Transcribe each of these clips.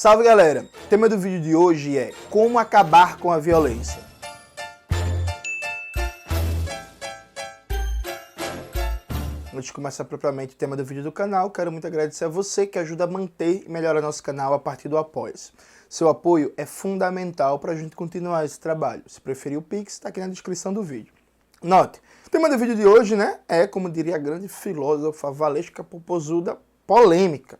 Salve galera! O tema do vídeo de hoje é como acabar com a violência. Antes de começar propriamente o tema do vídeo do canal, quero muito agradecer a você que ajuda a manter e melhorar nosso canal a partir do Apoia-se. Seu apoio é fundamental para a gente continuar esse trabalho. Se preferir o Pix, está aqui na descrição do vídeo. Note, o tema do vídeo de hoje, é, como diria a grande filósofa Valesca Popozuda, polêmica.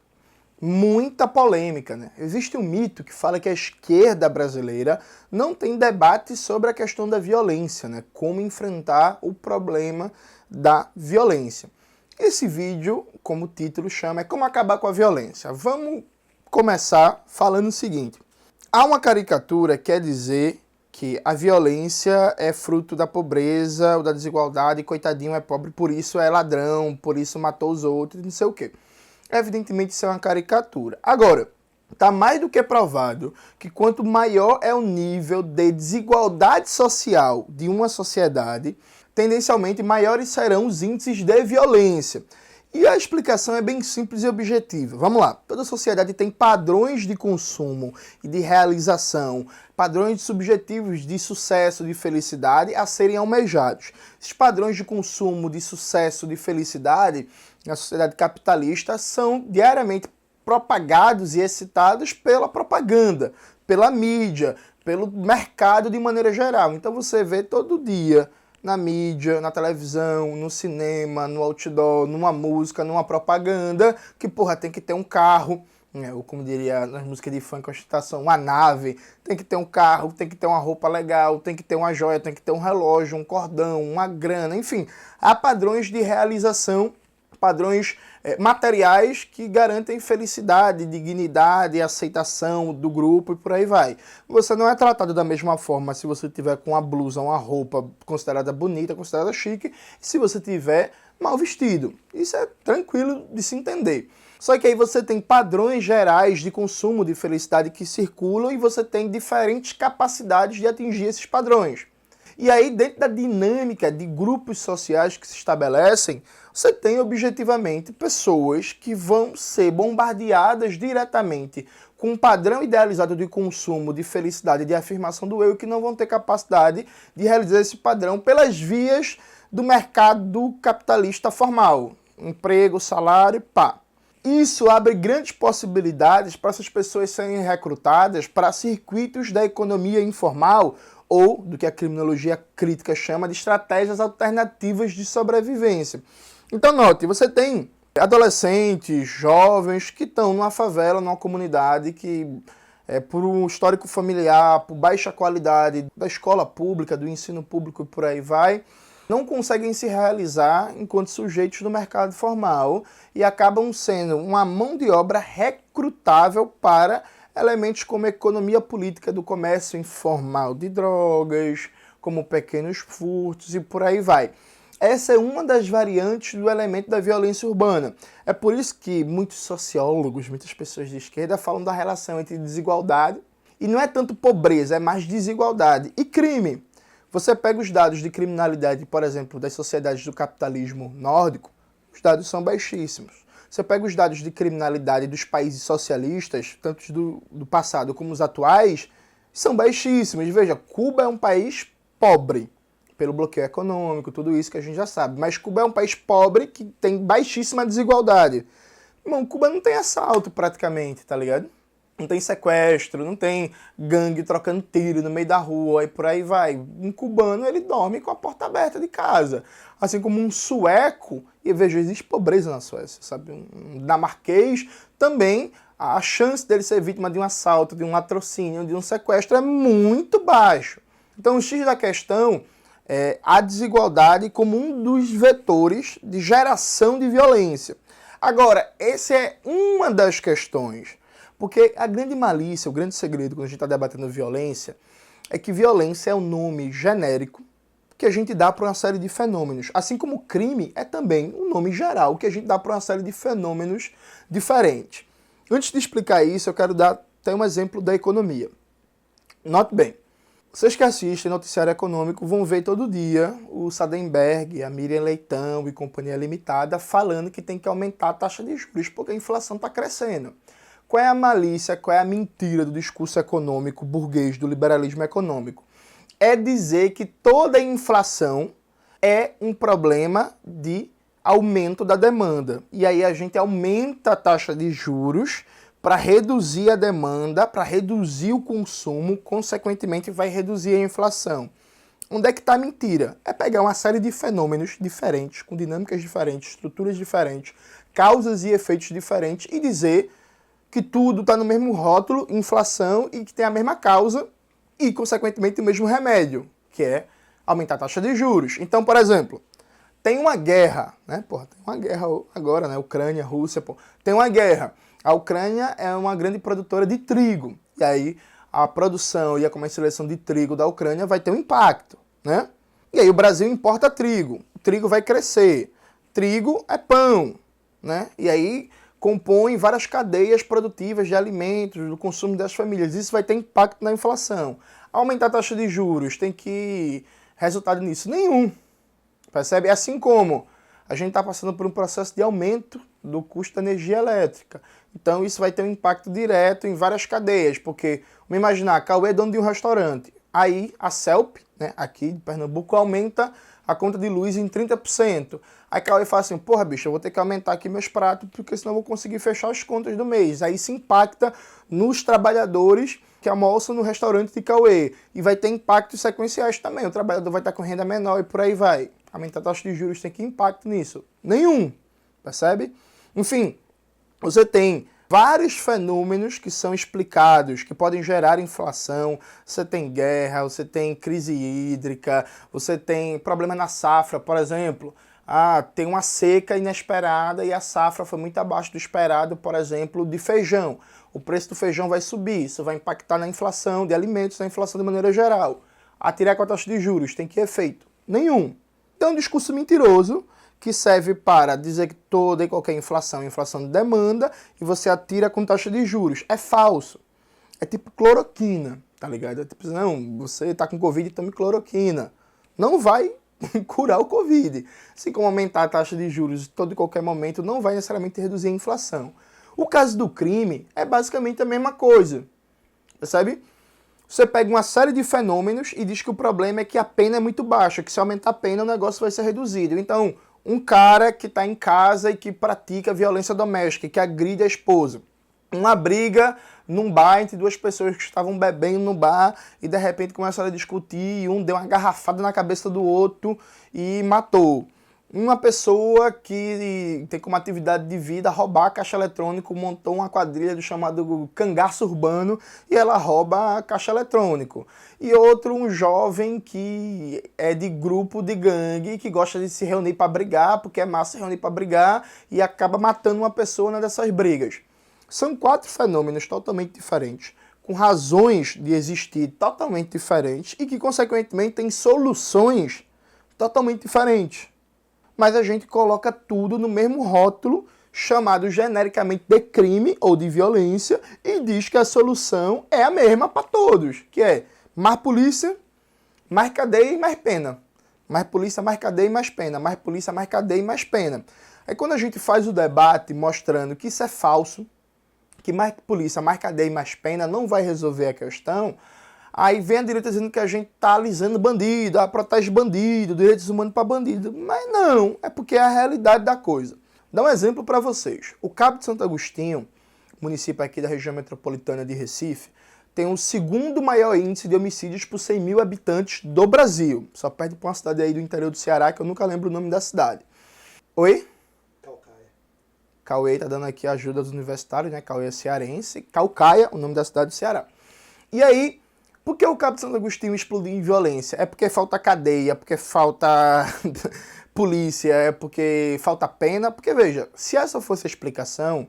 Muita polêmica, Existe um mito que fala que a esquerda brasileira não tem debate sobre a questão da violência, Como enfrentar o problema da violência. Esse vídeo, como o título chama, é como acabar com a violência. Vamos começar falando o seguinte. Há uma caricatura que quer dizer que a violência é fruto da pobreza ou da desigualdade, e coitadinho é pobre, por isso é ladrão, por isso matou os outros, não sei o quê. Evidentemente isso é uma caricatura. Agora, está mais do que provado que quanto maior é o nível de desigualdade social de uma sociedade, tendencialmente maiores serão os índices de violência. E a explicação é bem simples e objetiva. Vamos lá. Toda sociedade tem padrões de consumo e de realização, padrões subjetivos de sucesso, de felicidade a serem almejados. Esses padrões de consumo, de sucesso, de felicidade na sociedade capitalista são diariamente propagados e excitados pela propaganda, pela mídia, pelo mercado de maneira geral. Então você vê todo dia na mídia, na televisão, no cinema, no outdoor, numa música, numa propaganda, que tem que ter um carro, ou como diria nas músicas de funk, ostentação, uma nave, tem que ter um carro, tem que ter uma roupa legal, tem que ter uma joia, tem que ter um relógio, um cordão, uma grana, enfim. Há padrões de realização, padrões materiais que garantem felicidade, dignidade, aceitação do grupo e por aí vai. Você não é tratado da mesma forma se você tiver com uma blusa, uma roupa considerada bonita, considerada chique, e se você tiver mal vestido. Isso é tranquilo de se entender. Só que aí você tem padrões gerais de consumo de felicidade que circulam e você tem diferentes capacidades de atingir esses padrões. E aí, dentro da dinâmica de grupos sociais que se estabelecem, você tem objetivamente pessoas que vão ser bombardeadas diretamente com um padrão idealizado de consumo, de felicidade, de afirmação do eu, que não vão ter capacidade de realizar esse padrão pelas vias do mercado capitalista formal. Emprego, salário, pá. Isso abre grandes possibilidades para essas pessoas serem recrutadas para circuitos da economia informal ou do que a criminologia crítica chama de estratégias alternativas de sobrevivência. Então note, você tem adolescentes, jovens que estão numa favela, numa comunidade que, por um histórico familiar, por baixa qualidade da escola pública, do ensino público e por aí vai, não conseguem se realizar enquanto sujeitos do mercado formal e acabam sendo uma mão de obra recrutável para elementos como a economia política do comércio informal de drogas, como pequenos furtos e por aí vai. Essa é uma das variantes do elemento da violência urbana. É por isso que muitos sociólogos, muitas pessoas de esquerda falam da relação entre desigualdade, e não é tanto pobreza, é mais desigualdade, e crime. Você pega os dados de criminalidade, por exemplo, das sociedades do capitalismo nórdico, os dados são baixíssimos. Você pega os dados de criminalidade dos países socialistas, tanto do passado como os atuais, são baixíssimos. Veja, Cuba é um país pobre, pelo bloqueio econômico, tudo isso que a gente já sabe. Mas Cuba é um país pobre que tem baixíssima desigualdade. Irmão, Cuba não tem assalto praticamente, tá ligado? Não tem sequestro, não tem gangue trocando tiro no meio da rua e por aí vai. Um cubano, ele dorme com a porta aberta de casa. Assim como um sueco, e veja, existe pobreza na Suécia, sabe? Um dinamarquês, também a chance dele ser vítima de um assalto, de um latrocínio, de um sequestro é muito baixo. Então o X da questão é a desigualdade como um dos vetores de geração de violência. Agora, essa é uma das questões. Porque a grande malícia, o grande segredo quando a gente está debatendo violência, é que violência é um nome genérico que a gente dá para uma série de fenômenos. Assim como crime é também um nome geral que a gente dá para uma série de fenômenos diferentes. Antes de explicar isso, eu quero dar até um exemplo da economia. Note bem, vocês que assistem noticiário econômico vão ver todo dia o Sardenberg, a Miriam Leitão e Companhia Limitada falando que tem que aumentar a taxa de juros porque a inflação está crescendo. Qual é a malícia, qual é a mentira do discurso econômico burguês, do liberalismo econômico? É dizer que toda inflação é um problema de aumento da demanda. E aí a gente aumenta a taxa de juros para reduzir a demanda, para reduzir o consumo, consequentemente vai reduzir a inflação. Onde é que está a mentira? É pegar uma série de fenômenos diferentes, com dinâmicas diferentes, estruturas diferentes, causas e efeitos diferentes e dizer que tudo está no mesmo rótulo, inflação, e que tem a mesma causa e, consequentemente, o mesmo remédio, que é aumentar a taxa de juros. Então, por exemplo, tem uma guerra, né? Porra, tem uma guerra agora, né? Ucrânia, Rússia, pô. Tem uma guerra. A Ucrânia é uma grande produtora de trigo. E aí a produção e a comercialização de trigo da Ucrânia vai ter um impacto, né? E aí o Brasil importa trigo. O trigo vai crescer. Trigo é pão, né? E aí compõe várias cadeias produtivas de alimentos, do consumo das famílias. Isso vai ter impacto na inflação. Aumentar a taxa de juros tem que resultado nisso? Nenhum. Percebe? Assim como a gente está passando por um processo de aumento do custo da energia elétrica. Então isso vai ter um impacto direto em várias cadeias, porque, vamos imaginar, Cauê é dono de um restaurante. Aí a CELP, né, aqui de Pernambuco, aumenta a conta de luz em 30%. Aí Cauê fala assim, porra, bicho, eu vou ter que aumentar aqui meus pratos, porque senão eu vou conseguir fechar as contas do mês. Aí isso impacta nos trabalhadores que almoçam no restaurante de Cauê. E vai ter impactos sequenciais também. O trabalhador vai estar com renda menor e por aí vai. Aumentar a taxa de juros tem que impacto nisso? Nenhum. Percebe? Enfim, você tem vários fenômenos que são explicados, que podem gerar inflação. Você tem guerra, você tem crise hídrica, você tem problema na safra, por exemplo. Tem uma seca inesperada e a safra foi muito abaixo do esperado, por exemplo, de feijão. O preço do feijão vai subir, isso vai impactar na inflação de alimentos, na inflação de maneira geral. Atirar com a taxa de juros, tem que efeito? Nenhum. Então é um discurso mentiroso que serve para dizer que toda e qualquer inflação é inflação de demanda e você atira com taxa de juros. É falso. É tipo cloroquina, tá ligado? É tipo, não, você tá com Covid, tome cloroquina. Não vai curar o Covid. Assim como aumentar a taxa de juros em todo e qualquer momento não vai necessariamente reduzir a inflação. O caso do crime é basicamente a mesma coisa. Percebe? Você pega uma série de fenômenos e diz que o problema é que a pena é muito baixa, que se aumentar a pena o negócio vai ser reduzido. Então, um cara que está em casa e que pratica violência doméstica, que agride a esposa. Uma briga num bar entre duas pessoas que estavam bebendo no bar e de repente começaram a discutir e um deu uma garrafada na cabeça do outro e matou. Uma pessoa que tem como atividade de vida roubar caixa eletrônico, montou uma quadrilha do chamado cangaço urbano e ela rouba caixa eletrônico. E outro, um jovem que é de grupo de gangue, que gosta de se reunir para brigar, porque é massa se reunir para brigar e acaba matando uma pessoa numa dessas brigas. São 4 fenômenos totalmente diferentes, com razões de existir totalmente diferentes e que, consequentemente, têm soluções totalmente diferentes. Mas a gente coloca tudo no mesmo rótulo, chamado genericamente de crime ou de violência, e diz que a solução é a mesma para todos, que é mais polícia, mais cadeia e mais pena. Mais polícia, mais cadeia e mais pena. Mais polícia, mais cadeia e mais pena. Aí quando a gente faz o debate mostrando que isso é falso, que mais polícia, mais cadeia e mais pena não vai resolver a questão, aí vem a direita dizendo que a gente está alisando bandido, protege bandido, direitos humanos para bandido. Mas não, é porque é a realidade da coisa. Dá um exemplo para vocês. O Cabo de Santo Agostinho, município aqui da região metropolitana de Recife, tem o segundo maior índice de homicídios por 100 mil habitantes do Brasil. Só perde para uma cidade aí do interior do Ceará, que eu nunca lembro o nome da cidade. Oi? Cauê tá dando aqui a ajuda dos universitários, né? Cauê é cearense. Caucaia, o nome da cidade do Ceará. E aí, por que o Cabo de Santo Agostinho explodiu em violência? É porque falta cadeia, é porque falta polícia, é porque falta pena. Porque, veja, se essa fosse a explicação,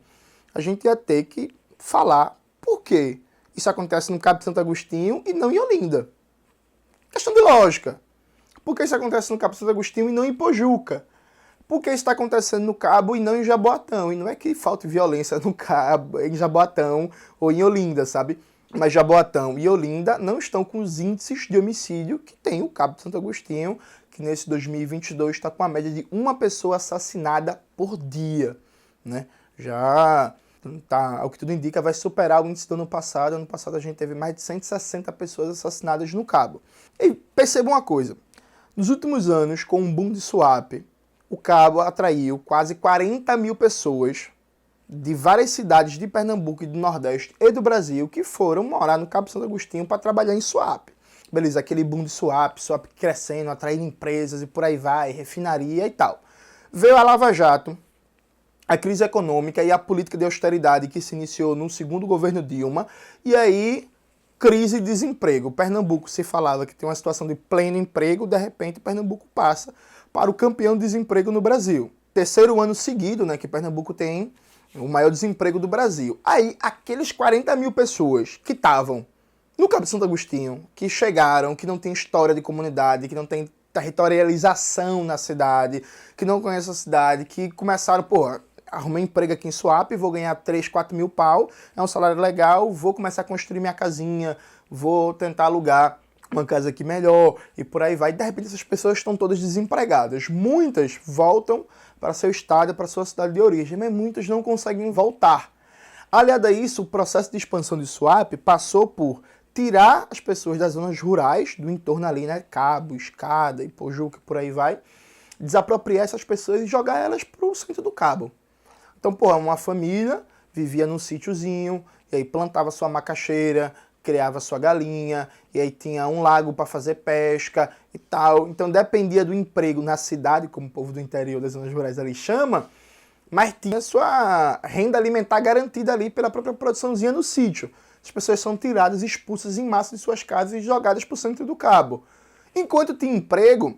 a gente ia ter que falar por quê isso acontece no Cabo de Santo Agostinho e não em Olinda. Questão de lógica. Por que isso acontece no Cabo de Santo Agostinho e não em Pojuca? Por que isso está acontecendo no Cabo e não em Jaboatão? E não é que falte violência no Cabo, em Jaboatão ou em Olinda, sabe? Mas Jaboatão e Olinda não estão com os índices de homicídio que tem o Cabo de Santo Agostinho, que nesse 2022 está com uma média de uma pessoa assassinada por dia, né? Já Tá, ao que tudo indica, vai superar o índice do ano passado. Ano passado a gente teve mais de 160 pessoas assassinadas no Cabo. E perceba uma coisa, nos últimos anos, com um boom de swap, o Cabo atraiu quase 40 mil pessoas de várias cidades de Pernambuco e do Nordeste e do Brasil que foram morar no Cabo Santo Agostinho para trabalhar em swap. Beleza, aquele boom de swap crescendo, atraindo empresas e por aí vai, refinaria e tal. Veio a Lava Jato, a crise econômica e a política de austeridade que se iniciou no segundo governo Dilma, e aí crise e desemprego. Pernambuco se falava que tem uma situação de pleno emprego, de repente Pernambuco passa para o campeão de desemprego no Brasil. Terceiro ano seguido, né, que Pernambuco tem o maior desemprego do Brasil. Aí, aqueles 40 mil pessoas que estavam no Cabo Santo Agostinho, que chegaram, que não tem história de comunidade, que não tem territorialização na cidade, que não conhecem a cidade, que começaram, arrumei emprego aqui em Suape, vou ganhar 3, 4 mil pau, é um salário legal, vou começar a construir minha casinha, vou tentar alugar uma casa aqui melhor, e por aí vai. De repente essas pessoas estão todas desempregadas. Muitas voltam para seu estado, para sua cidade de origem, mas muitas não conseguem voltar. Aliado a isso, o processo de expansão de Suape passou por tirar as pessoas das zonas rurais, do entorno ali, né, Cabo, Escada, Ipojuca, por aí vai, desapropriar essas pessoas e jogar elas para o centro do Cabo. Então, uma família vivia num sítiozinho, e aí plantava sua macaxeira, criava sua galinha, e aí tinha um lago para fazer pesca e tal. Então dependia do emprego na cidade, como o povo do interior das zonas rurais ali chama, mas tinha sua renda alimentar garantida ali pela própria produçãozinha no sítio. As pessoas são tiradas, expulsas em massa de suas casas e jogadas para o centro do Cabo. Enquanto tinha emprego,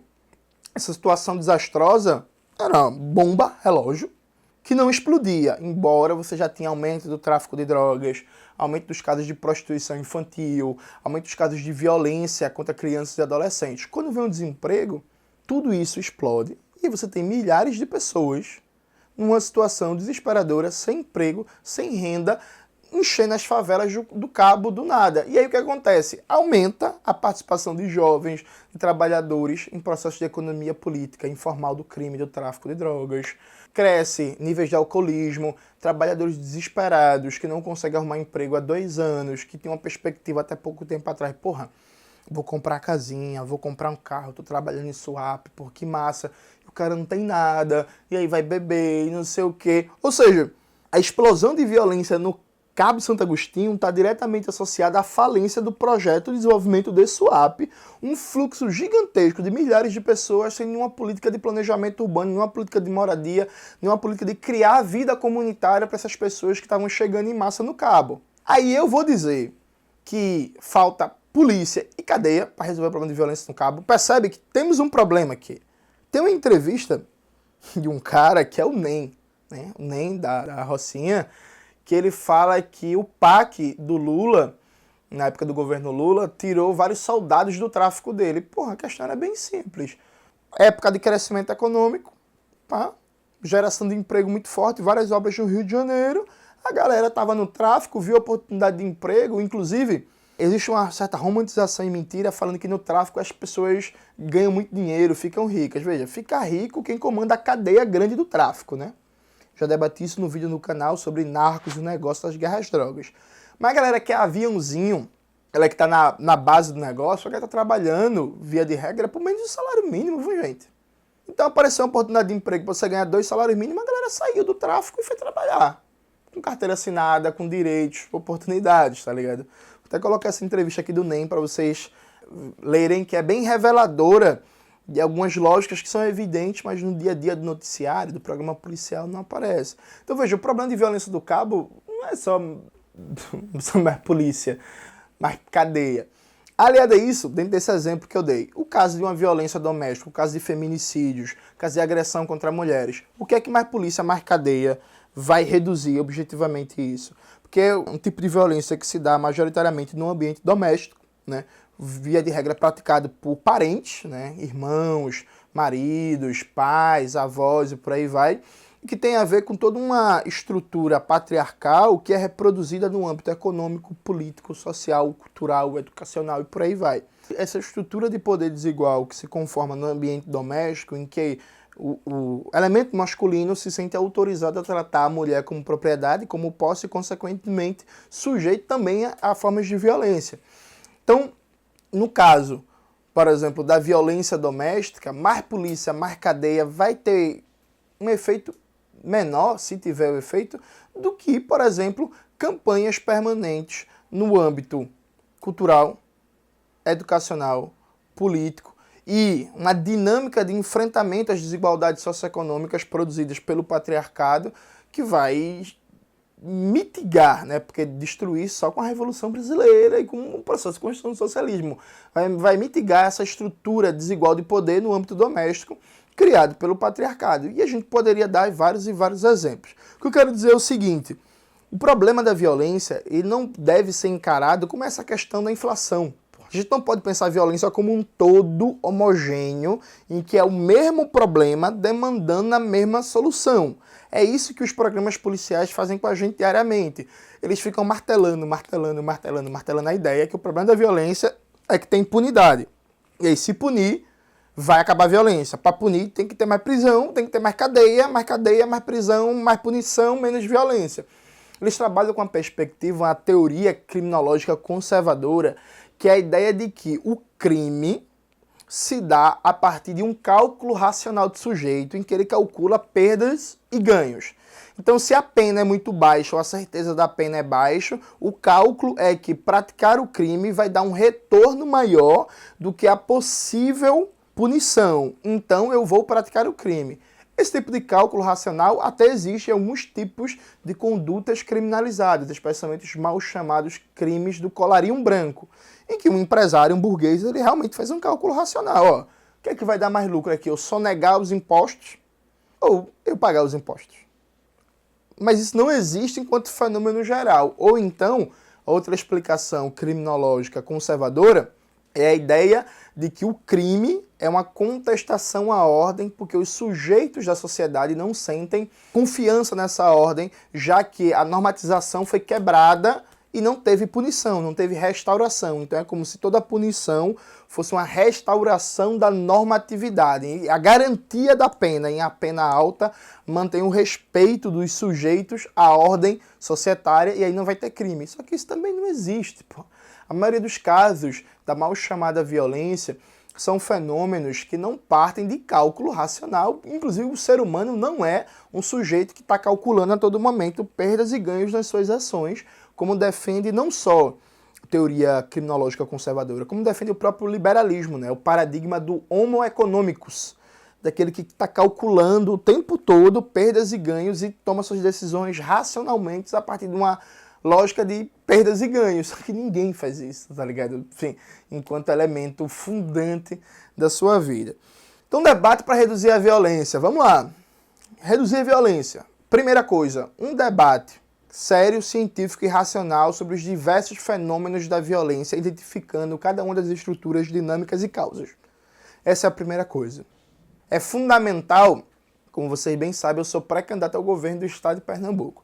essa situação desastrosa era uma bomba, relógio, que não explodia, embora você já tinha aumento do tráfico de drogas, aumento dos casos de prostituição infantil, aumento dos casos de violência contra crianças e adolescentes. Quando vem o desemprego, tudo isso explode e você tem milhares de pessoas numa situação desesperadora, sem emprego, sem renda, enchendo as favelas do Cabo do nada. E aí o que acontece? Aumenta a participação de jovens, de trabalhadores em processos de economia política informal do crime, do tráfico de drogas. Cresce níveis de alcoolismo, trabalhadores desesperados que não conseguem arrumar emprego há 2 anos, que tem uma perspectiva até pouco tempo atrás. Vou comprar casinha, vou comprar um carro, tô trabalhando em swap, que massa. E o cara não tem nada, e aí vai beber e não sei o quê. Ou seja, a explosão de violência no Cabo Santo Agostinho está diretamente associada à falência do projeto de desenvolvimento de SUAP, um fluxo gigantesco de milhares de pessoas sem nenhuma política de planejamento urbano, nenhuma política de moradia, nenhuma política de criar vida comunitária para essas pessoas que estavam chegando em massa no Cabo. Aí eu vou dizer que falta polícia e cadeia para resolver o problema de violência no Cabo. Percebe que temos um problema aqui. Tem uma entrevista de um cara que é o NEM, né? O NEM da Rocinha, que ele fala que o PAC do Lula, na época do governo Lula, tirou vários soldados do tráfico dele. A questão era bem simples. Época de crescimento econômico, geração de emprego muito forte, várias obras no Rio de Janeiro, a galera estava no tráfico, viu a oportunidade de emprego, inclusive existe uma certa romantização e mentira falando que no tráfico as pessoas ganham muito dinheiro, ficam ricas. Veja, fica rico quem comanda a cadeia grande do tráfico, né? Já debati isso no vídeo no canal sobre narcos e o negócio das guerras drogas. Mas a galera que é aviãozinho, ela que tá na base do negócio, ela que tá trabalhando, via de regra, por menos do salário mínimo, viu, gente? Então apareceu uma oportunidade de emprego para você ganhar 2 salários mínimos, a galera saiu do tráfico e foi trabalhar. Com carteira assinada, com direitos, oportunidades, tá ligado? Vou até colocar essa entrevista aqui do NEM para vocês lerem, que é bem reveladora de algumas lógicas que são evidentes, mas no dia a dia do noticiário, do programa policial, não aparece. Então veja, o problema de violência do Cabo não é só mais polícia, mais cadeia. Aliado a isso, dentro desse exemplo que eu dei, o caso de uma violência doméstica, o caso de feminicídios, o caso de agressão contra mulheres, o que é que mais polícia, mais cadeia vai reduzir objetivamente isso? Porque é um tipo de violência que se dá majoritariamente no ambiente doméstico, né? Via de regra praticado por parentes, né? Irmãos, maridos, pais, avós e por aí vai, e que tem a ver com toda uma estrutura patriarcal que é reproduzida no âmbito econômico, político, social, cultural, educacional e por aí vai. Essa estrutura de poder desigual que se conforma no ambiente doméstico, em que O elemento masculino se sente autorizado a tratar a mulher como propriedade, como posse e, consequentemente, sujeito também a formas de violência. Então, no caso, por exemplo, da violência doméstica, mais polícia, mais cadeia vai ter um efeito menor, se tiver o efeito, do que, por exemplo, campanhas permanentes no âmbito cultural, educacional, político e uma dinâmica de enfrentamento às desigualdades socioeconômicas produzidas pelo patriarcado que vai mitigar, né? Porque destruir só com a Revolução Brasileira e com o processo de construção do socialismo. Vai mitigar essa estrutura desigual de poder no âmbito doméstico criado pelo patriarcado. E a gente poderia dar vários e vários exemplos. O que eu quero dizer é o seguinte: o problema da violência ele não deve ser encarado como essa questão da inflação. A gente não pode pensar a violência como um todo homogêneo, em que é o mesmo problema demandando a mesma solução. É isso que os programas policiais fazem com a gente diariamente. Eles ficam martelando a ideia que o problema da violência é que tem impunidade. E aí, se punir, vai acabar a violência. Para punir, tem que ter mais prisão, tem que ter mais cadeia, mais prisão, mais punição, menos violência. Eles trabalham com a perspectiva, uma teoria criminológica conservadora, que é a ideia de que o crime se dá a partir de um cálculo racional do sujeito, em que ele calcula perdas e ganhos. Então, se a pena é muito baixa ou a certeza da pena é baixa, o cálculo é que praticar o crime vai dar um retorno maior do que a possível punição. Então, eu vou praticar o crime. Esse tipo de cálculo racional até existe em alguns tipos de condutas criminalizadas, especialmente os mal chamados crimes do colarinho branco, em que um empresário, um burguês, ele realmente faz um cálculo racional. Ó, o que é que vai dar mais lucro aqui? Eu sonegar os impostos ou eu pagar os impostos? Mas isso não existe enquanto fenômeno geral. Ou então, outra explicação criminológica conservadora é a ideia de que o crime é uma contestação à ordem porque os sujeitos da sociedade não sentem confiança nessa ordem, já que a normatização foi quebrada e não teve punição, não teve restauração. Então é como se toda punição fosse uma restauração da normatividade. E a garantia da pena, em a pena alta, mantém o respeito dos sujeitos à ordem societária e aí não vai ter crime. Só que isso também não existe, pô. A maioria dos casos da mal chamada violência são fenômenos que não partem de cálculo racional. Inclusive, o ser humano não é um sujeito que está calculando a todo momento perdas e ganhos nas suas ações, como defende não só a teoria criminológica conservadora, como defende o próprio liberalismo, né? O paradigma do homo economicus, daquele que está calculando o tempo todo perdas e ganhos e toma suas decisões racionalmente a partir de uma lógica de perdas e ganhos. Só que ninguém faz isso, tá ligado? Enfim, enquanto elemento fundante da sua vida. Então, debate para reduzir a violência. Vamos lá. Reduzir a violência. Primeira coisa, um debate sério, científico e racional sobre os diversos fenômenos da violência, identificando cada uma das estruturas, dinâmicas e causas. Essa é a primeira coisa. É fundamental, como vocês bem sabem, eu sou pré-candidato ao governo do estado de Pernambuco.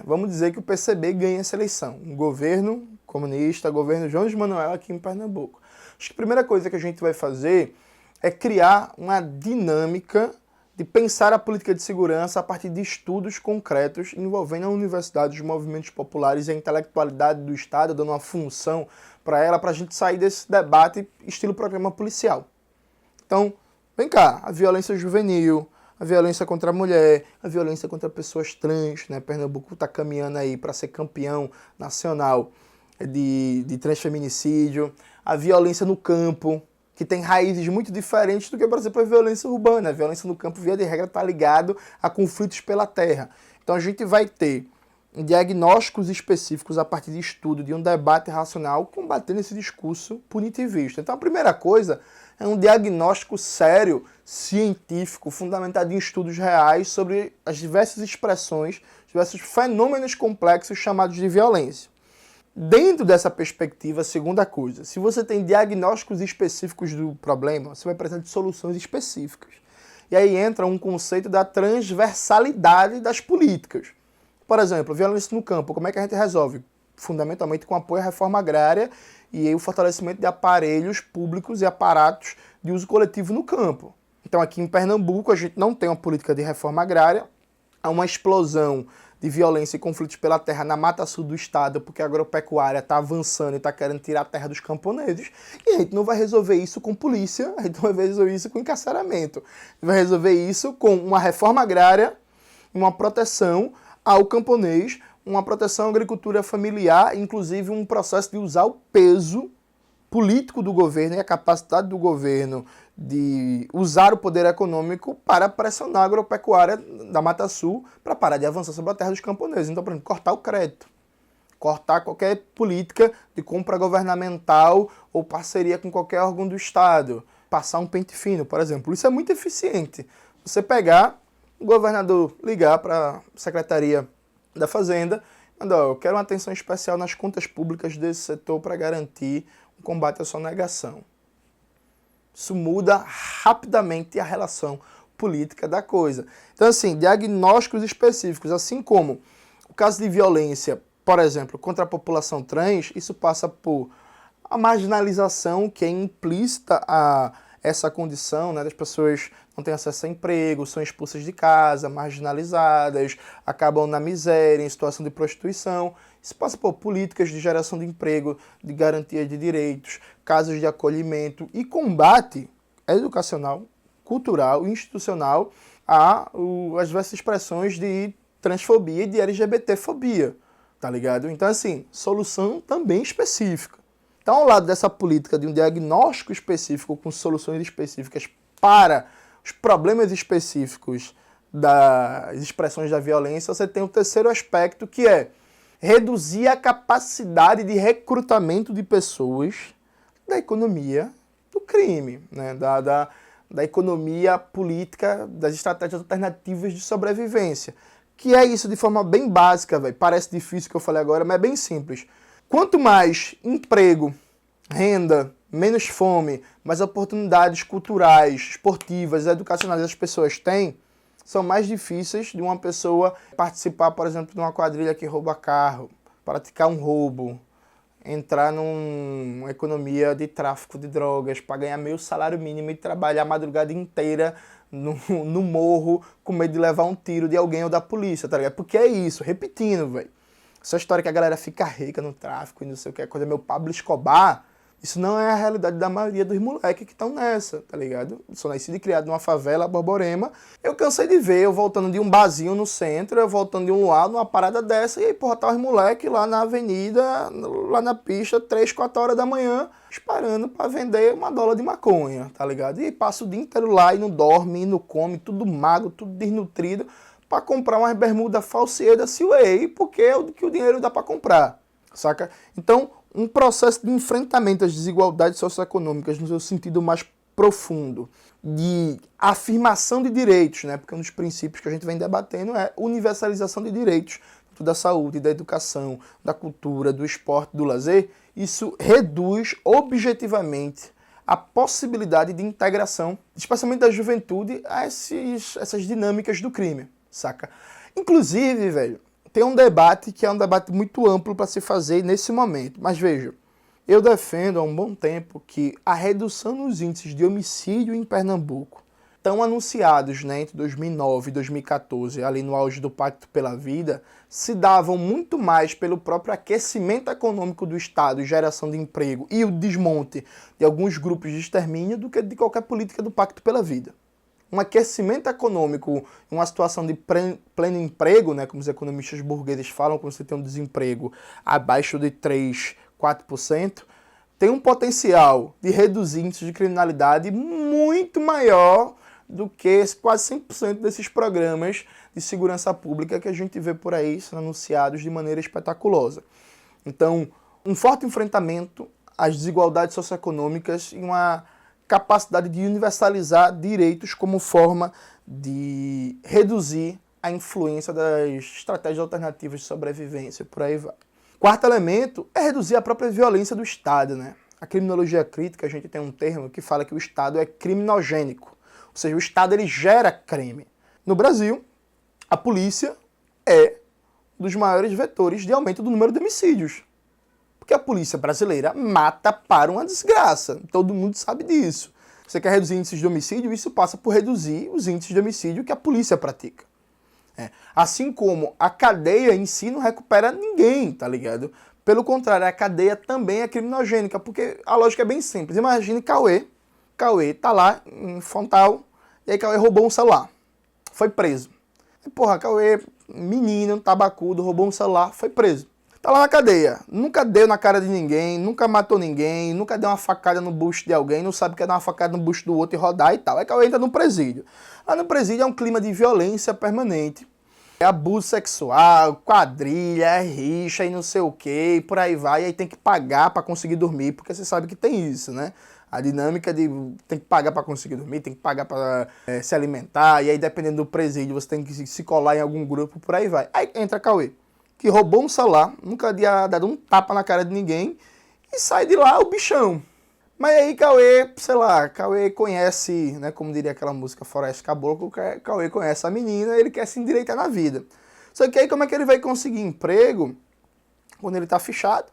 Vamos dizer que o PCB ganha essa eleição. Um governo comunista, governo João de Manuel aqui em Pernambuco. Acho que a primeira coisa que a gente vai fazer é criar uma dinâmica de pensar a política de segurança a partir de estudos concretos envolvendo a universidade, os movimentos populares e a intelectualidade do Estado, dando uma função para ela, para a gente sair desse debate estilo programa policial. Então, vem cá, a violência juvenil, a violência contra a mulher, a violência contra pessoas trans, né? Pernambuco está caminhando aí para ser campeão nacional de transfeminicídio, a violência no campo, que tem raízes muito diferentes do que, por exemplo, a violência urbana. A violência no campo, via de regra, está ligado a conflitos pela terra. Então a gente vai ter diagnósticos específicos a partir de estudo, de um debate racional, combatendo esse discurso punitivista. Então a primeira coisa é um diagnóstico sério, científico, fundamentado em estudos reais sobre as diversas expressões, diversos fenômenos complexos chamados de violência. Dentro dessa perspectiva, segunda coisa, se você tem diagnósticos específicos do problema, você vai precisar de soluções específicas. E aí entra um conceito da transversalidade das políticas. Por exemplo, violência no campo, como é que a gente resolve? Fundamentalmente com apoio à reforma agrária e o fortalecimento de aparelhos públicos e aparatos de uso coletivo no campo. Então aqui em Pernambuco a gente não tem uma política de reforma agrária, há uma explosão de violência e conflitos pela terra na mata sul do estado, porque a agropecuária está avançando e está querendo tirar a terra dos camponeses, e a gente não vai resolver isso com polícia, a gente não vai resolver isso com encarceramento, a gente vai resolver isso com uma reforma agrária, uma proteção ao camponês, uma proteção à agricultura familiar, inclusive um processo de usar o peso político do governo e a capacidade do governo de usar o poder econômico para pressionar a agropecuária da Mata Sul para parar de avançar sobre a terra dos camponeses. Então, por exemplo, cortar o crédito, cortar qualquer política de compra governamental ou parceria com qualquer órgão do Estado, passar um pente fino, por exemplo. Isso é muito eficiente. Você pegar, o governador ligar para a Secretaria da Fazenda, mandar, eu quero uma atenção especial nas contas públicas desse setor para garantir o combate à sonegação. Isso muda rapidamente a relação política da coisa. Então, assim, diagnósticos específicos, assim como o caso de violência, por exemplo, contra a população trans, isso passa por a marginalização que é implícita a essa condição, né, das pessoas não têm acesso a emprego, são expulsas de casa, marginalizadas, acabam na miséria, em situação de prostituição. Isso passa por políticas de geração de emprego, de garantia de direitos, casos de acolhimento e combate educacional, cultural e institucional às diversas expressões de transfobia e de LGBTfobia, tá ligado? Então, assim, solução também específica. Então, ao lado dessa política de um diagnóstico específico com soluções específicas para os problemas específicos das expressões da violência, você tem um terceiro aspecto que é reduzir a capacidade de recrutamento de pessoas da economia do crime, né? da economia política, das estratégias alternativas de sobrevivência. Que é isso de forma bem básica, véio. Parece difícil o que eu falei agora, mas é bem simples. Quanto mais emprego, renda, menos fome, mais oportunidades culturais, esportivas, educacionais as pessoas têm, são mais difíceis de uma pessoa participar, por exemplo, de uma quadrilha que rouba carro, praticar um roubo, entrar numa economia de tráfico de drogas, para ganhar meio salário mínimo e trabalhar a madrugada inteira no morro com medo de levar um tiro de alguém ou da polícia, tá ligado? Porque é isso, repetindo, velho. Essa história que a galera fica rica no tráfico e não sei o que, coisa meu Pablo Escobar, isso não é a realidade da maioria dos moleques que estão nessa, tá ligado? Eu sou nascido e criado numa favela, Borborema. Eu cansei de ver eu voltando de um barzinho no centro, eu voltando de um luau, numa parada dessa, e aí, porra, tá os moleques lá na avenida, lá na pista, 3, 4 horas da manhã, esperando pra vender uma dólar de maconha, tá ligado? E passa o dia inteiro lá e não dorme, e não come, tudo magro, tudo desnutrido, para comprar umas bermudas falsias da Silway, porque é o que o dinheiro dá para comprar, saca? Então, um processo de enfrentamento às desigualdades socioeconômicas no seu sentido mais profundo, de afirmação de direitos, né? Porque um dos princípios que a gente vem debatendo é universalização de direitos, tanto da saúde, da educação, da cultura, do esporte, do lazer. Isso reduz objetivamente a possibilidade de integração, especialmente da juventude, a essas dinâmicas do crime, saca? Inclusive, velho, tem um debate que é um debate muito amplo para se fazer nesse momento. Mas veja, eu defendo há um bom tempo que a redução nos índices de homicídio em Pernambuco, tão anunciados, né, entre 2009 e 2014, ali no auge do Pacto pela Vida, se davam muito mais pelo próprio aquecimento econômico do Estado e geração de emprego e o desmonte de alguns grupos de extermínio do que de qualquer política do Pacto pela Vida. Um aquecimento econômico, uma situação de pleno emprego, né, como os economistas burgueses falam, quando você tem um desemprego abaixo de 3, 4%, tem um potencial de reduzir índices de criminalidade muito maior do que quase 100% desses programas de segurança pública que a gente vê por aí sendo anunciados de maneira espetaculosa. Então, um forte enfrentamento às desigualdades socioeconômicas e uma capacidade de universalizar direitos como forma de reduzir a influência das estratégias alternativas de sobrevivência, por aí vai. Quarto elemento é reduzir a própria violência do Estado, né? A criminologia crítica, a gente tem um termo que fala que o Estado é criminogênico, ou seja, o Estado ele gera crime. No Brasil, a polícia é um dos maiores vetores de aumento do número de homicídios. Porque a polícia brasileira mata para uma desgraça. Todo mundo sabe disso. Você quer reduzir índices de homicídio? Isso passa por reduzir os índices de homicídio que a polícia pratica. Assim como a cadeia em si não recupera ninguém, tá ligado? Pelo contrário, a cadeia também é criminogênica, porque a lógica é bem simples. Imagine Cauê tá lá em Fontal, e aí Cauê roubou um celular, foi preso. E, porra, Cauê, menino, tabacudo, roubou um celular, foi preso. Tá lá na cadeia, nunca deu na cara de ninguém, nunca matou ninguém, nunca deu uma facada no bucho de alguém, não sabe que é dar uma facada no bucho do outro e rodar e tal. Aí Cauê entra no presídio. Lá no presídio é um clima de violência permanente. É abuso sexual, quadrilha, rixa e não sei o que, e por aí vai. E aí tem que pagar pra conseguir dormir, porque você sabe que tem isso, né? A dinâmica de tem que pagar pra conseguir dormir, tem que pagar pra se alimentar, e aí dependendo do presídio você tem que se colar em algum grupo, por aí vai. Aí entra Cauê, que roubou um celular, nunca havia dado um tapa na cara de ninguém, e sai de lá o bichão. Mas aí Cauê, sei lá, Cauê conhece, né, como diria aquela música Floresta Caboclo, Cauê conhece a menina, ele quer se endireitar na vida. Só que aí como é que ele vai conseguir emprego quando ele tá fichado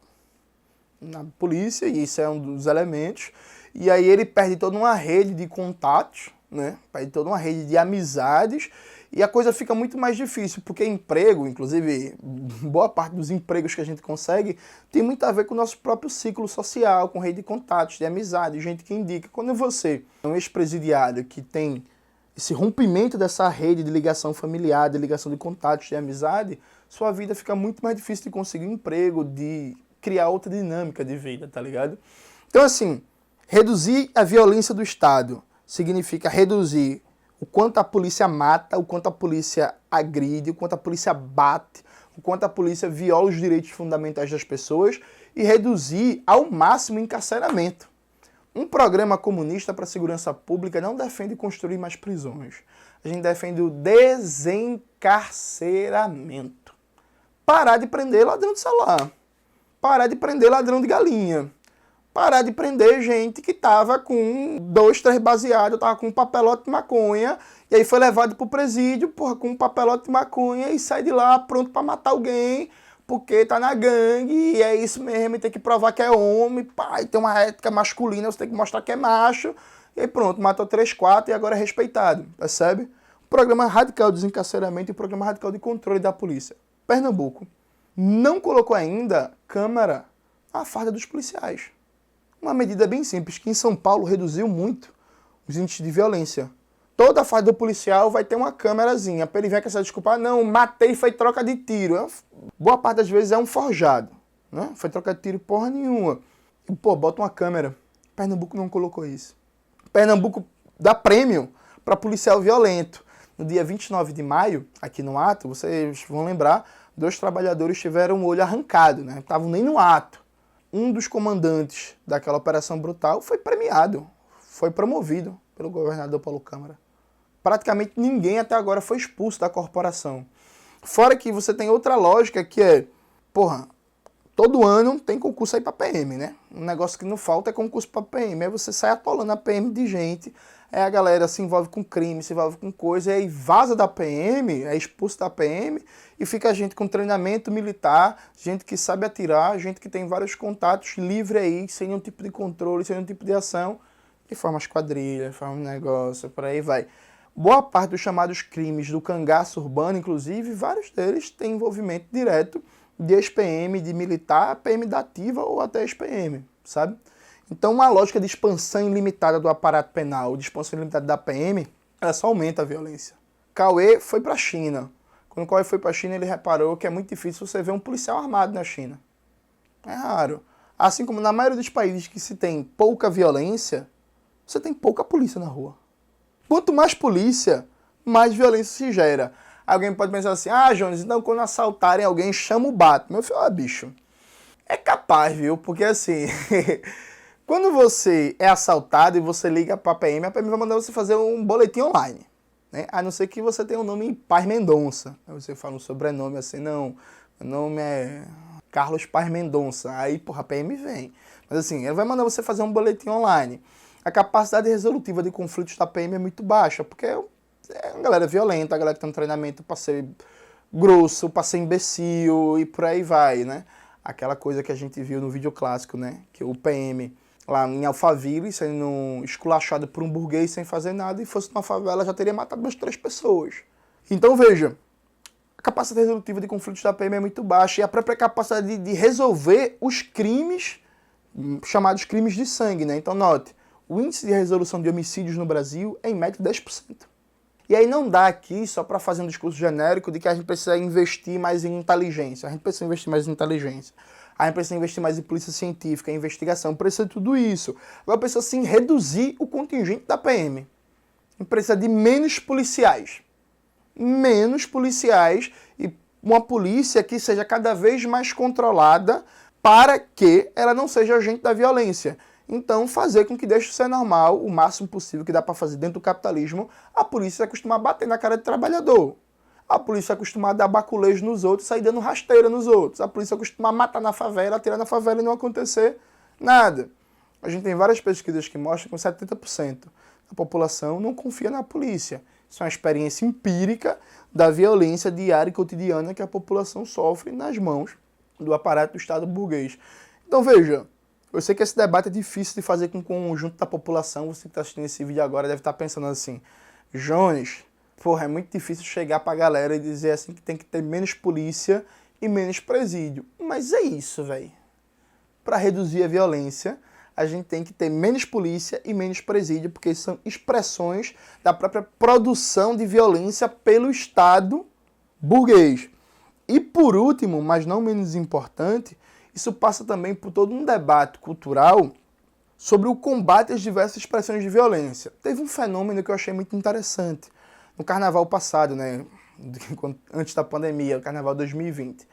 na polícia, e isso é um dos elementos, e aí ele perde toda uma rede de contatos, né, perde toda uma rede de amizades, e a coisa fica muito mais difícil, porque emprego, inclusive, boa parte dos empregos que a gente consegue, tem muito a ver com o nosso próprio ciclo social, com rede de contatos, de amizade, gente que indica. Quando você é um ex-presidiário que tem esse rompimento dessa rede de ligação familiar, de ligação de contatos, de amizade, sua vida fica muito mais difícil de conseguir um emprego, de criar outra dinâmica de vida, tá ligado? Então, assim, reduzir a violência do Estado significa reduzir o quanto a polícia mata, o quanto a polícia agride, o quanto a polícia bate, o quanto a polícia viola os direitos fundamentais das pessoas e reduzir ao máximo o encarceramento. Um programa comunista para a segurança pública não defende construir mais prisões. A gente defende o desencarceramento. Parar de prender ladrão de celular. Parar de prender ladrão de galinha. Parar de prender gente que tava com 2, 3 baseados, tava com um papelote de maconha, e aí foi levado pro presídio, porra, com um papelote de maconha, e sai de lá pronto pra matar alguém, porque tá na gangue, e é isso mesmo, e tem que provar que é homem, pá, e tem uma ética masculina, você tem que mostrar que é macho, e aí pronto, matou 3, 4 e agora é respeitado, percebe? O programa radical de desencarceramento e o programa radical de controle da polícia. Pernambuco não colocou ainda câmera na farda dos policiais. Uma medida bem simples, que em São Paulo reduziu muito os índices de violência. Toda a farda do policial vai ter uma câmerazinha, para ele ver que essa desculpa, não, matei, foi troca de tiro. Boa parte das vezes é um forjado, né? Foi troca de tiro porra nenhuma. E, pô, bota uma câmera. Pernambuco não colocou isso. Pernambuco dá prêmio para policial violento. No dia 29 de maio, aqui no ato, vocês vão lembrar, 2 trabalhadores tiveram o olho arrancado, né? Não estavam nem no ato. Um dos comandantes daquela operação brutal foi premiado, foi promovido pelo governador Paulo Câmara. Praticamente ninguém até agora foi expulso da corporação. Fora que você tem outra lógica que é, porra, todo ano tem concurso aí pra PM, né? Um negócio que não falta é concurso pra PM. Aí você sai atolando a PM de gente, aí a galera se envolve com crime, se envolve com coisa, e aí vaza da PM, é expulso da PM, e fica a gente com treinamento militar, gente que sabe atirar, gente que tem vários contatos livre aí, sem nenhum tipo de controle, sem nenhum tipo de ação, e forma as quadrilhas, forma um negócio, por aí vai. Boa parte dos chamados crimes do cangaço urbano, inclusive, vários deles têm envolvimento direto de ex-PM, de militar, PM da ativa ou até ex-PM, sabe? Então uma lógica de expansão ilimitada do aparato penal, de expansão ilimitada da PM, ela só aumenta a violência. Cauê foi para a China. Quando o Cauê foi para a China, ele reparou que é muito difícil você ver um policial armado na China. É raro. Assim como na maioria dos países que se tem pouca violência, você tem pouca polícia na rua. Quanto mais polícia, mais violência se gera. Alguém pode pensar assim, Jones, então quando assaltarem alguém, chama o Batman. Meu filho, bicho, é capaz, viu? Porque assim, quando você é assaltado e você liga pra PM, a PM vai mandar você fazer um boletim online, né? A não ser que você tenha o nome Paz Mendonça. Aí você fala um sobrenome assim, não, meu nome é Carlos Paz Mendonça. Aí, porra, a PM vem. Mas assim, ele vai mandar você fazer um boletim online. A capacidade resolutiva de conflitos da PM é muito baixa, porque é uma galera violenta, a galera que tá no treinamento pra ser grosso, pra ser imbecil e por aí vai, né? Aquela coisa que a gente viu no vídeo clássico, né? Que o PM lá em Alphaville, sendo esculachado por um burguês sem fazer nada, e fosse numa favela já teria matado umas 3 pessoas. Então veja, a capacidade resolutiva de conflitos da PM é muito baixa, e a própria capacidade de resolver os crimes, chamados crimes de sangue, né? Então note, o índice de resolução de homicídios no Brasil é em média 10%. E aí não dá aqui só para fazer um discurso genérico de que a gente precisa investir mais em inteligência. A gente precisa investir mais em inteligência. A gente precisa investir mais em polícia científica, em investigação. Precisa de tudo isso. Agora precisa sim reduzir o contingente da PM. A gente precisa de menos policiais. Menos policiais e uma polícia que seja cada vez mais controlada para que ela não seja agente da violência. Então, fazer com que deixe de ser normal, o máximo possível que dá para fazer dentro do capitalismo, a polícia acostumar a bater na cara de trabalhador. A polícia acostumar a dar baculejo nos outros, sair dando rasteira nos outros. A polícia acostumar a matar na favela, atirar na favela e não acontecer nada. A gente tem várias pesquisas que mostram que 70% da população não confia na polícia. Isso é uma experiência empírica da violência diária e cotidiana que a população sofre nas mãos do aparato do Estado burguês. Então veja, eu sei que esse debate é difícil de fazer com o conjunto da população. Você que está assistindo esse vídeo agora deve estar pensando assim, Jones, porra, é muito difícil chegar pra galera e dizer assim que tem que ter menos polícia e menos presídio. Mas é isso, velho. Para reduzir a violência, a gente tem que ter menos polícia e menos presídio, porque são expressões da própria produção de violência pelo Estado burguês. E por último, mas não menos importante, isso passa também por todo um debate cultural sobre o combate às diversas expressões de violência. Teve um fenômeno que eu achei muito interessante no carnaval passado, né? Antes da pandemia, o carnaval 2020.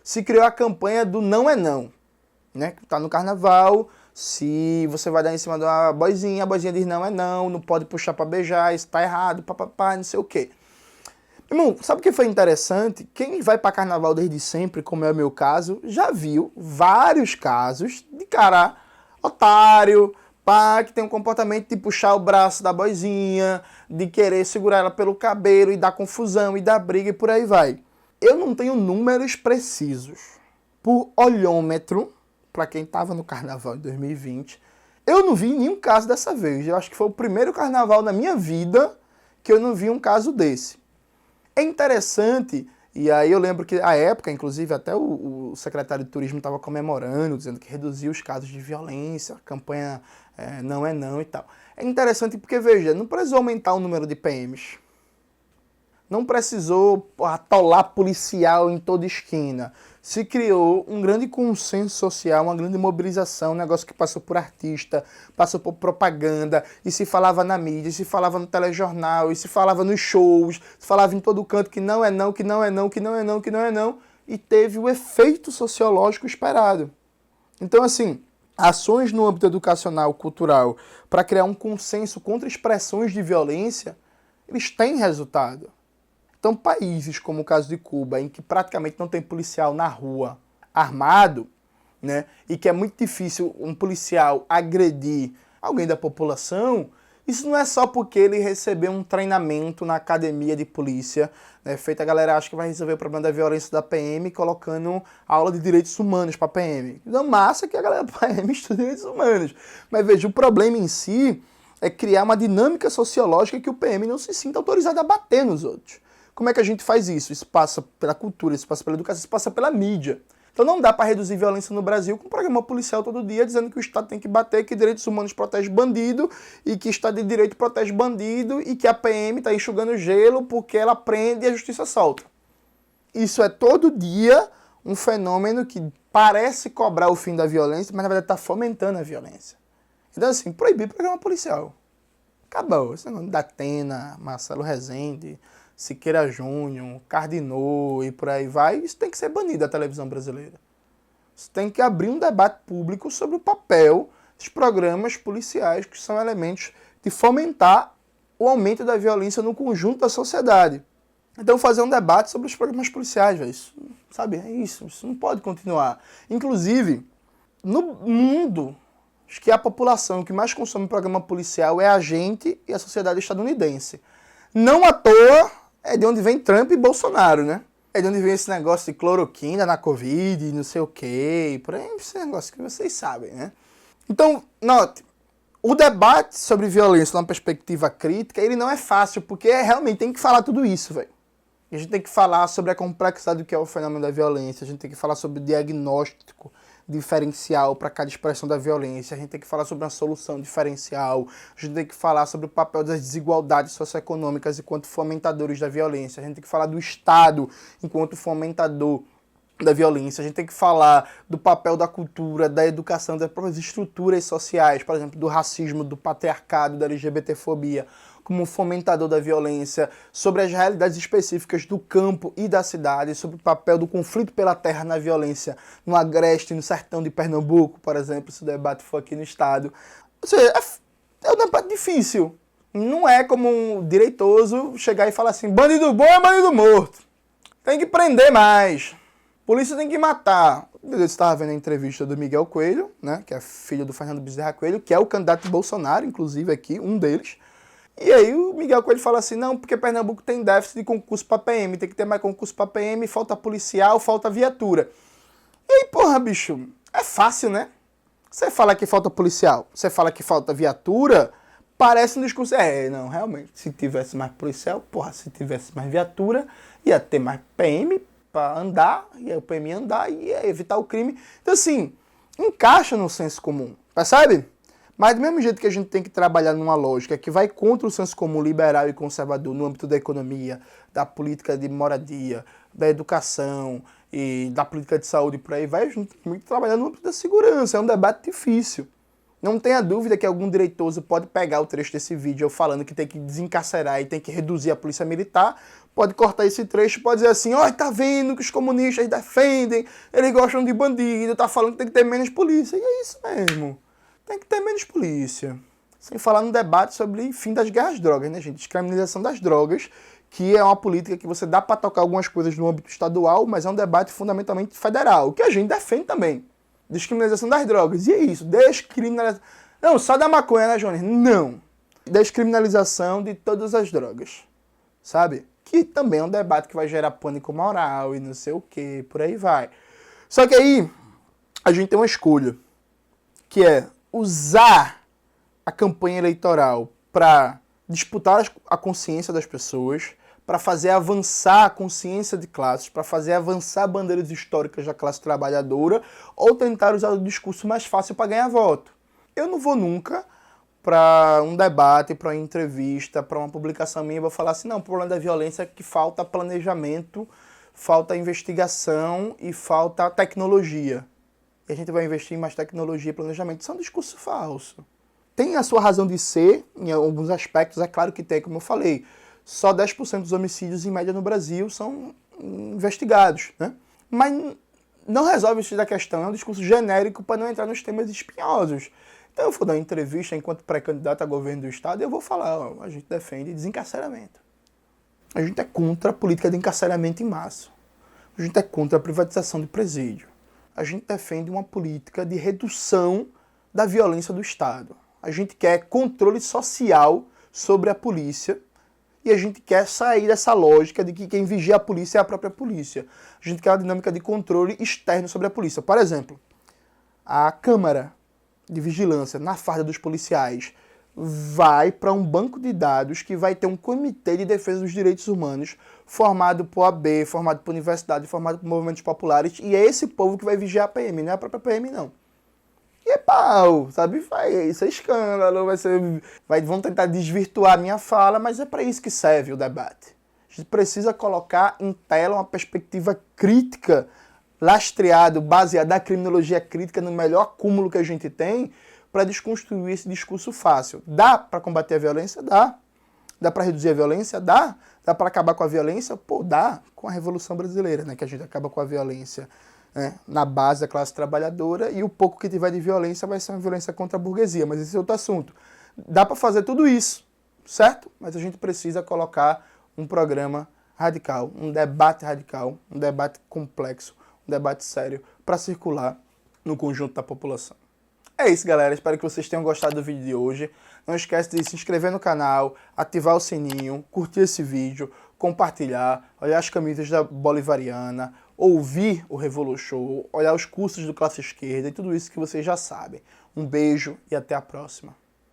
Se criou a campanha do não é não. Né? Tá no carnaval, se você vai dar em cima de uma boizinha, a boizinha diz não é não pode puxar pra beijar, isso tá errado, papapá, não sei o quê. Irmão, sabe o que foi interessante? Quem vai pra carnaval desde sempre, como é o meu caso, já viu vários casos de cara otário, pá, que tem um comportamento de puxar o braço da boizinha, de querer segurar ela pelo cabelo e dar confusão e dar briga e por aí vai. Eu não tenho números precisos. Por olhômetro, para quem estava no carnaval de 2020, eu não vi nenhum caso dessa vez. Eu acho que foi o primeiro carnaval na minha vida que eu não vi um caso desse. É interessante, e aí eu lembro que à época, inclusive, até o secretário de turismo estava comemorando, dizendo que reduziu os casos de violência, a campanha não é não e tal. É interessante porque, veja, não precisou aumentar o número de PMs. Não precisou atolar policial em toda esquina. Se criou um grande consenso social, uma grande mobilização, um negócio que passou por artista, passou por propaganda, e se falava na mídia, e se falava no telejornal, e se falava nos shows, se falava em todo canto que não é não, que não é não, que não é não, que não é não, e teve o efeito sociológico esperado. Então, assim, ações no âmbito educacional, cultural, para criar um consenso contra expressões de violência, eles têm resultado. Então, países como o caso de Cuba, em que praticamente não tem policial na rua armado, né, e que é muito difícil um policial agredir alguém da população, isso não é só porque ele recebeu um treinamento na academia de polícia, né, feito a galera acha que vai resolver o problema da violência da PM colocando aula de direitos humanos para a PM. Não, massa que a galera da PM estuda direitos humanos. Mas veja, o problema em si é criar uma dinâmica sociológica que o PM não se sinta autorizado a bater nos outros. Como é que a gente faz isso? Isso passa pela cultura, isso passa pela educação, isso passa pela mídia. Então não dá para reduzir violência no Brasil com um programa policial todo dia dizendo que o Estado tem que bater, que direitos humanos protege bandido, e que Estado de Direito protege bandido, e que a PM está enxugando gelo porque ela prende e a justiça solta. Isso é todo dia um fenômeno que parece cobrar o fim da violência, mas na verdade está fomentando a violência. Então assim, proibir programa policial. Acabou. Esse negócio da Atena, Marcelo Rezende, Siqueira Júnior, Cardinô e por aí vai, isso tem que ser banido da televisão brasileira. Isso tem que abrir um debate público sobre o papel dos programas policiais, que são elementos de fomentar o aumento da violência no conjunto da sociedade. Então fazer um debate sobre os programas policiais, velho, isso, sabe, é isso não pode continuar. Inclusive, no mundo, acho que a população que mais consome programa policial é a gente e a sociedade estadunidense. Não à toa é de onde vem Trump e Bolsonaro, né? É de onde vem esse negócio de cloroquina na Covid, não sei o quê, por aí, esse negócio que vocês sabem, né? Então, note, o debate sobre violência numa perspectiva crítica, ele não é fácil, porque realmente tem que falar tudo isso, velho. A gente tem que falar sobre a complexidade do que é o fenômeno da violência, a gente tem que falar sobre o diagnóstico diferencial para cada expressão da violência, a gente tem que falar sobre uma solução diferencial, a gente tem que falar sobre o papel das desigualdades socioeconômicas enquanto fomentadores da violência, a gente tem que falar do Estado enquanto fomentador da violência, a gente tem que falar do papel da cultura, da educação, das próprias estruturas sociais, por exemplo, do racismo, do patriarcado, da LGBTfobia, como fomentador da violência, sobre as realidades específicas do campo e da cidade, sobre o papel do conflito pela terra na violência no Agreste, no sertão de Pernambuco, por exemplo, se o debate for aqui no estado. Ou seja, é um debate difícil. Não é como um direitoso chegar e falar assim, bandido bom é bandido morto. Tem que prender mais. Polícia tem que matar. Eu estava vendo a entrevista do Miguel Coelho, né, que é filho do Fernando Bezerra Coelho, que é o candidato de Bolsonaro, inclusive aqui, um deles. E aí o Miguel Coelho fala assim, não, porque Pernambuco tem déficit de concurso para PM, tem que ter mais concurso para PM, falta policial, falta viatura. E aí, porra, bicho, é fácil, né? Você fala que falta policial, você fala que falta viatura, parece um discurso... não, realmente, se tivesse mais policial, porra, se tivesse mais viatura, ia ter mais PM para andar, ia o PM andar, ia evitar o crime. Então, assim, encaixa no senso comum, percebe? Mas do mesmo jeito que a gente tem que trabalhar numa lógica que vai contra o senso comum liberal e conservador no âmbito da economia, da política de moradia, da educação e da política de saúde e por aí vai, a gente tem que trabalhar no âmbito da segurança. É um debate difícil. Não tenha dúvida que algum direitoso pode pegar o trecho desse vídeo eu falando que tem que desencarcerar e tem que reduzir a polícia militar, pode cortar esse trecho e pode dizer assim, ó, tá vendo que os comunistas defendem, eles gostam de bandido, tá falando que tem que ter menos polícia. E é isso mesmo. Tem que ter menos polícia. Sem falar no debate sobre fim das guerras às drogas, né, gente? Descriminalização das drogas, que é uma política que você dá para tocar algumas coisas no âmbito estadual, mas é um debate fundamentalmente federal, que a gente defende também. Descriminalização das drogas. E é isso, descriminalização... Não, só da maconha, né, Jones? Não. Descriminalização de todas as drogas. Sabe? Que também é um debate que vai gerar pânico moral e não sei o que, por aí vai. Só que aí, a gente tem uma escolha, que é usar a campanha eleitoral para disputar a consciência das pessoas, para fazer avançar a consciência de classes, para fazer avançar bandeiras históricas da classe trabalhadora, ou tentar usar o discurso mais fácil para ganhar voto. Eu não vou nunca para um debate, para uma entrevista, para uma publicação minha, vou falar assim, não, o problema da violência é que falta planejamento, falta investigação e falta tecnologia. E a gente vai investir em mais tecnologia e planejamento. Isso é um discurso falso. Tem a sua razão de ser, em alguns aspectos, é claro que tem, como eu falei. Só 10% dos homicídios, em média, no Brasil são investigados, né? Mas não resolve isso da questão, é um discurso genérico para não entrar nos temas espinhosos. Então eu vou dar uma entrevista enquanto pré-candidato a governo do Estado e eu vou falar, ó, a gente defende desencarceramento. A gente é contra a política de encarceramento em massa. A gente é contra a privatização de presídio. A gente defende uma política de redução da violência do Estado. A gente quer controle social sobre a polícia e a gente quer sair dessa lógica de que quem vigia a polícia é a própria polícia. A gente quer uma dinâmica de controle externo sobre a polícia. Por exemplo, a Câmara de Vigilância, na farda dos policiais, vai para um banco de dados que vai ter um comitê de defesa dos direitos humanos formado por OAB, formado por universidade, formado por movimentos populares, e é esse povo que vai vigiar a PM, não é a própria PM, não. E é pau, sabe? Isso é escândalo, vão tentar desvirtuar a minha fala, mas é para isso que serve o debate. A gente precisa colocar em tela uma perspectiva crítica, lastreado, baseada na criminologia crítica, no melhor acúmulo que a gente tem, para desconstruir esse discurso fácil. Dá para combater a violência? Dá. Dá para reduzir a violência? Dá. Dá para acabar com a violência? Pô, dá. Com a Revolução Brasileira, né? Que a gente acaba com a violência, né, na base da classe trabalhadora, e o pouco que tiver de violência vai ser uma violência contra a burguesia, mas esse é outro assunto. Dá para fazer tudo isso, certo? Mas a gente precisa colocar um programa radical, um debate radical, um debate complexo, um debate sério para circular no conjunto da população. É isso, galera. Espero que vocês tenham gostado do vídeo de hoje. Não esquece de se inscrever no canal, ativar o sininho, curtir esse vídeo, compartilhar, olhar as camisas da Bolivariana, ouvir o Revolushow, olhar os cursos do Classe Esquerda e tudo isso que vocês já sabem. Um beijo e até a próxima.